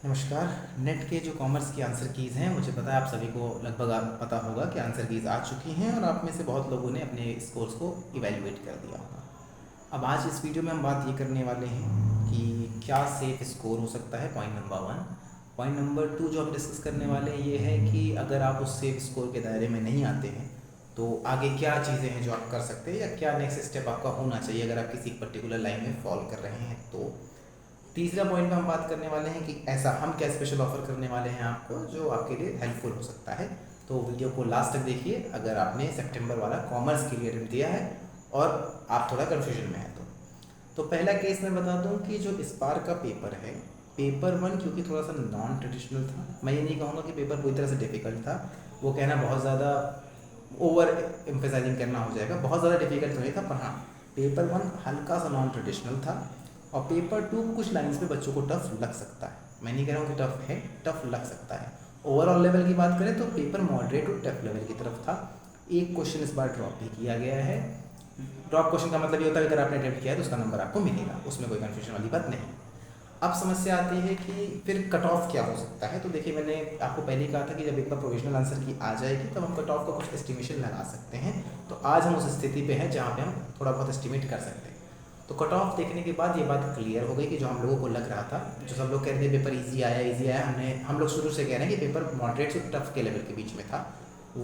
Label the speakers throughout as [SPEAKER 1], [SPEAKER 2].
[SPEAKER 1] नमस्कार। नेट के जो कॉमर्स की आंसर कीज़ हैं, मुझे पता है आप सभी को लगभग पता होगा कि आंसर कीज़ आ चुकी हैं और आप में से बहुत लोगों ने अपने स्कोर्स को इवैल्यूएट कर दिया होगा। अब आज इस वीडियो में हम बात ये करने वाले हैं कि क्या सेफ स्कोर हो सकता है, पॉइंट नंबर 1। पॉइंट नंबर 2 जो हम डिस्कस करने वाले हैं ये है कि अगर आप उस सेफ स्कोर के दायरे में नहीं आते हैं तो आगे क्या चीज़ें हैं जो आप कर सकते हैं या क्या नेक्स्ट स्टेप आपका होना चाहिए अगर आप किसी पर्टिकुलर लाइन में फॉलो कर रहे हैं। तो तीसरा पॉइंट में हम बात करने वाले हैं कि ऐसा हम क्या स्पेशल ऑफर करने वाले हैं आपको जो आपके लिए हेल्पफुल हो सकता है। तो वीडियो को लास्ट तक देखिए अगर आपने सितंबर वाला कॉमर्स के लिए अटेम्प्ट दिया है और आप थोड़ा कन्फ्यूजन में हैं तो पहला केस मैं बता दूं कि जो इस बार का पेपर है, पेपर 1 क्योंकि थोड़ा सा नॉन ट्रेडिशनल था। मैं ये नहीं कहूँगा कि पेपर पूरी तरह से डिफ़िकल्ट था, वो कहना बहुत ज़्यादा ओवर एम्फेसाइजिंग करना हो जाएगा। बहुत ज़्यादा डिफिकल्ट तो नहीं था, पर हाँ पेपर 1 हल्का सा नॉन ट्रेडिशनल था और पेपर 2 कुछ लाइन्स पे बच्चों को टफ लग सकता है। मैं नहीं कह रहा हूँ कि टफ है, टफ लग सकता है। ओवरऑल लेवल की बात करें तो पेपर मॉडरेट और टफ लेवल की तरफ था। एक क्वेश्चन इस बार ड्रॉप भी किया गया है। ड्रॉप क्वेश्चन का मतलब ये होता है कि अगर आपने अटेम्प्ट किया है तो उसका नंबर आपको मिलेगा, उसमें कोई कन्फ्यूजन वाली बात नहीं। अब समस्या आती है कि फिर कट ऑफ क्या हो सकता है। तो देखिए मैंने आपको पहले ही कहा था कि जब एक बार प्रोविजनल आंसर की आ जाएगी तब हम कट ऑफ का कुछ एस्टिमेशन लगा सकते हैं। तो आज हम उस स्थिति पे हैं जहाँ पे हम थोड़ा बहुत एस्टिमेट कर सकते हैं। तो कट ऑफ देखने के बाद ये बात क्लियर हो गई कि जो हम लोगों को लग रहा था, जो सब लोग कह रहे थे पेपर ईजी आया, हम लोग शुरू से कह रहे हैं कि पेपर मॉडरेट से टफ के लेवल के बीच में था,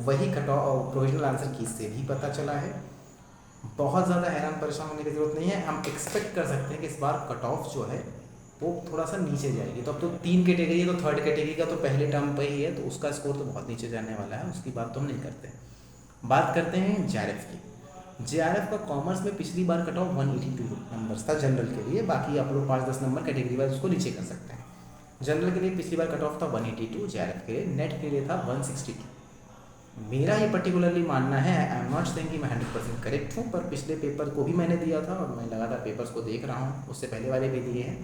[SPEAKER 1] वही कट ऑफ प्रोविजनल आंसर की से भी पता चला है। बहुत ज़्यादा हैरान परेशान होने की ज़रूरत नहीं है। हम एक्सपेक्ट कर सकते हैं कि इस बार कट ऑफ जो है वो थोड़ा सा नीचे जाएगी। तो अब तो 3 कैटेगरी है, तो थर्ड कैटेगरी का तो पहले टर्म पर ही है, तो उसका स्कोर तो बहुत नीचे जाने वाला है, उसकी बात तो हम नहीं करते। बात करते हैं जेआरएफ की। जेआरएफ का कॉमर्स में पिछली बार कट ऑफ 182 नंबर्स था जनरल के लिए। बाकी आप लोग 5-10 नंबर कैटेगरी वाइज उसको नीचे कर सकते हैं। जनरल के लिए पिछली बार कट ऑफ था 182, जेआरएफ के लिए, नेट के लिए था 162। मेरा ये पर्टिकुलरली मानना है, आई एम नॉट सेइंग कि मैं 100% करेक्ट हूँ, पर पिछले पेपर को भी मैंने दिया था और मैं लगातार पेपर्स को देख रहा हूँ, उससे पहले वाले भी दिए हैं।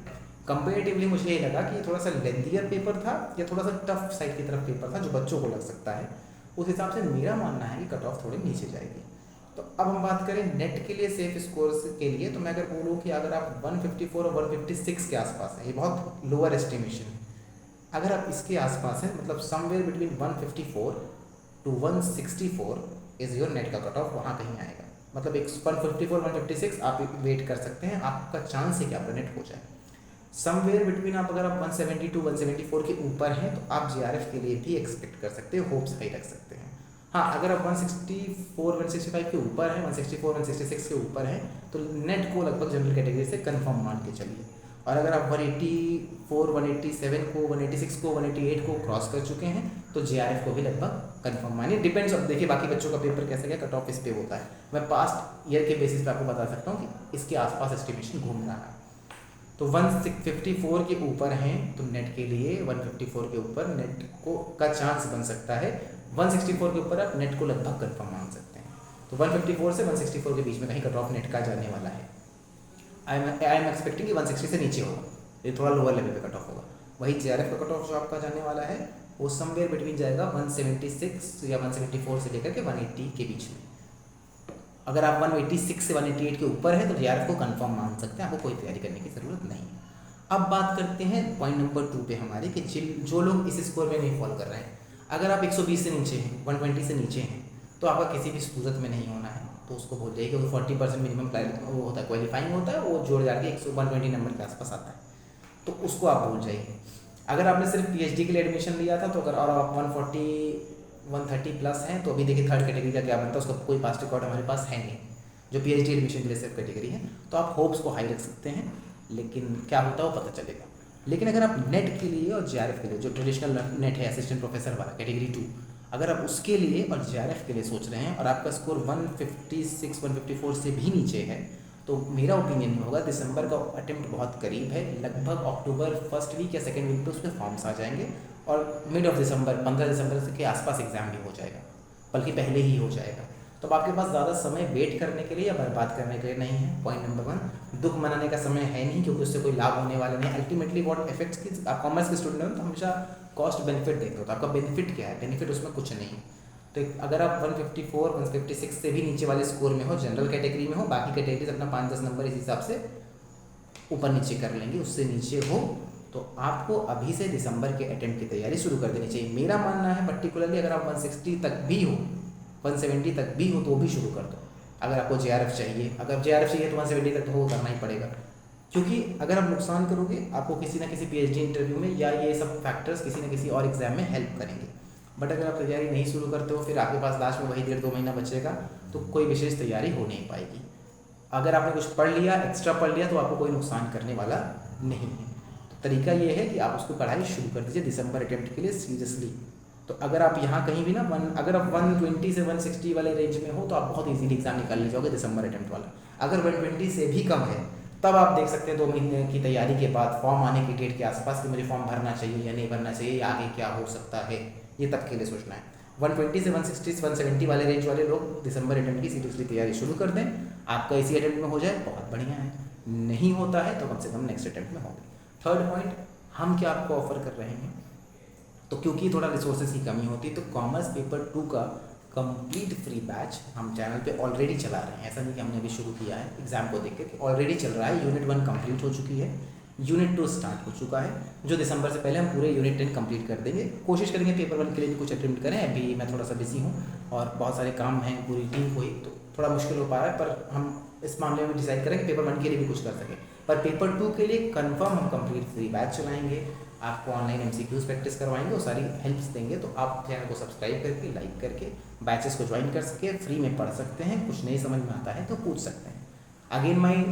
[SPEAKER 1] कंपेरेटिवली मुझे ये लगा कि थोड़ा सा लेंथियर पेपर था या थोड़ा सा टफ साइड की तरफ पेपर था जो बच्चों को लग सकता है। उस हिसाब से मेरा मानना है कि कट ऑफ थोड़ी नीचे जाएगी। तो अब हम बात करें नेट के लिए सेफ स्कोर्स के लिए, तो मैं अगर बोलूँ कि अगर आप 154 और 156 के आसपास हैं, ये बहुत लोअर एस्टिमेशन है। अगर आप इसके आसपास हैं, मतलब somewhere between 154 to 164 is your net का कट ऑफ, वहाँ कहीं आएगा। मतलब एक 154 156 आप वेट कर सकते हैं, आपका चांस है कि आपका नेट हो जाए। समवेयर बिटवीन आप अगर आप 170 टू 174 के ऊपर हैं तो आप जेआरएफ के लिए भी एक्सपेक्ट कर सकते हैं, होप्स हाई रख सकते हैं। हाँ, अगर आप 164 165 के ऊपर हैं, 164 166 के ऊपर हैं, तो नेट को लगभग जनरल कैटेगरी से कंफर्म मान के चलिए। और अगर आप 184 187 को 186 को 188 को क्रॉस कर चुके हैं तो जेआरएफ को भी लगभग कंफर्म मानिए। डिपेंड्स, अब देखिए बाकी बच्चों का पेपर कैसा गया, कट ऑफ इस पे होता है। मैं पास्ट ईयर के बेसिस पे आपको बता सकता हूँ कि इसके आसपास एस्टिमेशन घूम रहा है। तो 154 के ऊपर हैं तो नेट के लिए 154 के ऊपर नेट को का चांस बन सकता है। 164 के ऊपर आप नेट को लगभग कंफर्म मान सकते हैं। तो 154 से 164 के बीच में कहीं कट ऑफ नेट का जाने वाला है। आई एम एक्सपेक्टिंग कि 160 से नीचे होगा, ये थोड़ा लोअर लेवल पे कट ऑफ होगा। वही जेआरएफ का कट ऑफ जो आपका जाने वाला है वो समवेयर बिटवीन जाएगा 176 या 174 से लेकर के 180 के बीच में। अगर आप 186 से 188 के ऊपर है तो जेआरएफ को कंफर्म मान सकते हैं, आपको कोई तैयारी करने की ज़रूरत नहीं है। अब बात करते हैं पॉइंट नंबर 2 पे हमारे कि जो लोग इस स्कोर में नहीं फॉलो कर रहे हैं। अगर आप 120 से नीचे हैं, 120 से नीचे हैं, तो आपका किसी भी सूरत में नहीं होना है। तो उसको बोल जाइए कि वो 40% मिनिमम वो होता है, क्वालिफाइंग होता है, वो जोड़ जाके 120 नंबर के आसपास आता है, तो उसको आप भूल जाइए। अगर आपने सिर्फ पीएचडी के लिए एडमिशन लिया था तो अगर और आप 140 130 प्लस हैं तो अभी देखिए थर्ड कैटेगरी का क्या बनता है, उसका कोई पास्ट रिकॉर्ड हमारे पास है नहीं, जो पीएचडी एडमिशन के लिए सिर्फ कैटेगरी है। तो आप होप्स को हाई रख सकते हैं, लेकिन क्या होता है वो पता चलेगा। लेकिन अगर आप नेट के लिए और जेआरएफ के लिए, जो ट्रेडिशनल नेट है असिस्टेंट प्रोफेसर वाला कैटेगरी 2, अगर आप उसके लिए और जेआरएफ के लिए सोच रहे हैं और आपका स्कोर 156 154 से भी नीचे है, तो मेरा ओपिनियन ये होगा दिसंबर का अटेम्प्ट बहुत करीब है, लगभग अक्टूबर फर्स्ट वीक या सेकेंड वीक पे उस पर फॉर्म्स आ जाएंगे और मिड ऑफ दिसंबर 15 दिसंबर के आसपास एग्ज़ाम भी हो जाएगा, बल्कि पहले ही हो जाएगा। तो अब आपके पास ज़्यादा समय वेट करने के लिए या बर्बाद करने के लिए नहीं है। पॉइंट नंबर 1, दुख मनाने का समय है नहीं, क्योंकि उससे कोई लाभ होने वाला नहीं। अल्टीमेटली व्हाट इफेक्ट्स की, आप कॉमर्स के स्टूडेंट हो तो हमेशा कॉस्ट बेनिफिट देखते हो, तो आपका बेनिफिट क्या है, बेनिफिट उसमें कुछ नहीं है। तो अगर आप 154 156 से भी नीचे वाले स्कोर में हो, जनरल कैटेगरी में हो, बाकी कैटेगरीज अपना 5-10 नंबर इस हिसाब से ऊपर नीचे कर लेंगे, उससे नीचे हो तो आपको अभी से दिसंबर के अटेम्प्ट की तैयारी शुरू कर देनी चाहिए। मेरा मानना है पर्टिकुलरली अगर आप 160 तक भी हो, 170 तक भी हो तो भी शुरू कर दो। अगर आपको JRF चाहिए, अगर JRF चाहिए तो 170 तक तो वो करना ही पड़ेगा, क्योंकि अगर आप नुकसान करोगे आपको किसी ना किसी PhD इंटरव्यू में या ये सब फैक्टर्स किसी ना किसी और एग्जाम में हेल्प करेंगे। बट अगर आप तैयारी नहीं शुरू करते हो, फिर आपके पास लास्ट में वही 1.5-2 महीना बचेगा, तो कोई विशेष तैयारी हो नहीं पाएगी। अगर आपने कुछ पढ़ लिया, एक्स्ट्रा पढ़ लिया, तो आपको कोई नुकसान करने वाला नहीं है। तो तरीका ये है कि आप उसको पढ़ाई शुरू कर दीजिए दिसंबर अटेम्प्ट के लिए सीरियसली। तो अगर आप यहाँ कहीं भी ना अगर आप 120 से 160 वाले रेंज में हो तो आप बहुत इजीली एग्जाम निकाल ले जाओगे दिसंबर अटेम्प्ट वाला। अगर 120 से भी कम है तब आप देख सकते हैं 2 महीने की तैयारी के बाद फॉर्म आने की डेट के आसपास कि मुझे फॉर्म भरना चाहिए या नहीं भरना चाहिए या आगे क्या हो सकता है, ये तब के लिए सोचना है। 120 से 160 से 170 वाले रेंज वाले लोग दिसंबर अटेम्प्ट की सीरियसली तैयारी शुरू कर दें। आपका इसी अटेम्प्ट में हो जाए बहुत बढ़िया है, नहीं होता है तो कम से कम नेक्स्ट अटेम्प्ट में होंगे। थर्ड पॉइंट, हम क्या आपको ऑफर कर रहे हैं, तो क्योंकि थोड़ा रिसोर्सेज की कमी होती है तो कॉमर्स पेपर 2 का कंप्लीट फ्री बैच हम चैनल पे ऑलरेडी चला रहे हैं। ऐसा नहीं कि हमने अभी शुरू किया है एग्जाम को देख के, ऑलरेडी चल रहा है। यूनिट 1 कंप्लीट हो चुकी है, यूनिट 2 स्टार्ट हो चुका है, जो दिसंबर से पहले हम पूरे यूनिट 10 कंप्लीट कर देंगे। कोशिश करेंगे पेपर 1 के लिए भी कुछ अटेम्प्ट करें। अभी मैं थोड़ा सा बिजी हूँ और बहुत सारे काम हैं पूरी टीम को ही, तो थोड़ा मुश्किल हो पा रहा है, पर हम इस मामले में डिसाइड करेंगे पेपर 1 के लिए भी कुछ कर सकें। पर पेपर 2 के लिए कन्फर्म हम कंप्लीट फ्री बैच चलाएंगे, आपको ऑनलाइन MCQs प्रैक्टिस करवाएंगे और सारी हेल्प्स देंगे। तो आप चैनल को सब्सक्राइब करके लाइक करके बैचेस को ज्वाइन कर सके, फ्री में पढ़ सकते हैं। कुछ नहीं समझ में आता है तो पूछ सकते हैं। अगेन माई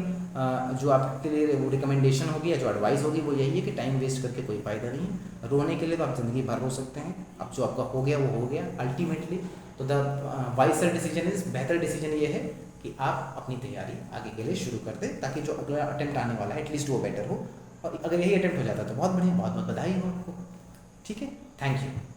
[SPEAKER 1] जो आपके लिए वो रिकमेंडेशन होगी या जो एडवाइस होगी वो यही है कि टाइम वेस्ट करके कोई फ़ायदा नहीं है। रोने के लिए तो आप ज़िंदगी भर रो सकते हैं, अब जो आपका हो गया वो हो गया अल्टीमेटली। तो द वाइसर डिसीजन इज़, बेहतर डिसीजन ये है कि आप अपनी तैयारी आगे के लिए शुरू कर दें, ताकि जो अगला अटेम्प्ट आने वाला है एटलीस्ट वो बेटर हो। और अगर यही अटेम्प्ट हो जाता है तो बहुत बढ़िया, बहुत बहुत बधाई हो आपको। ठीक है, थैंक यू।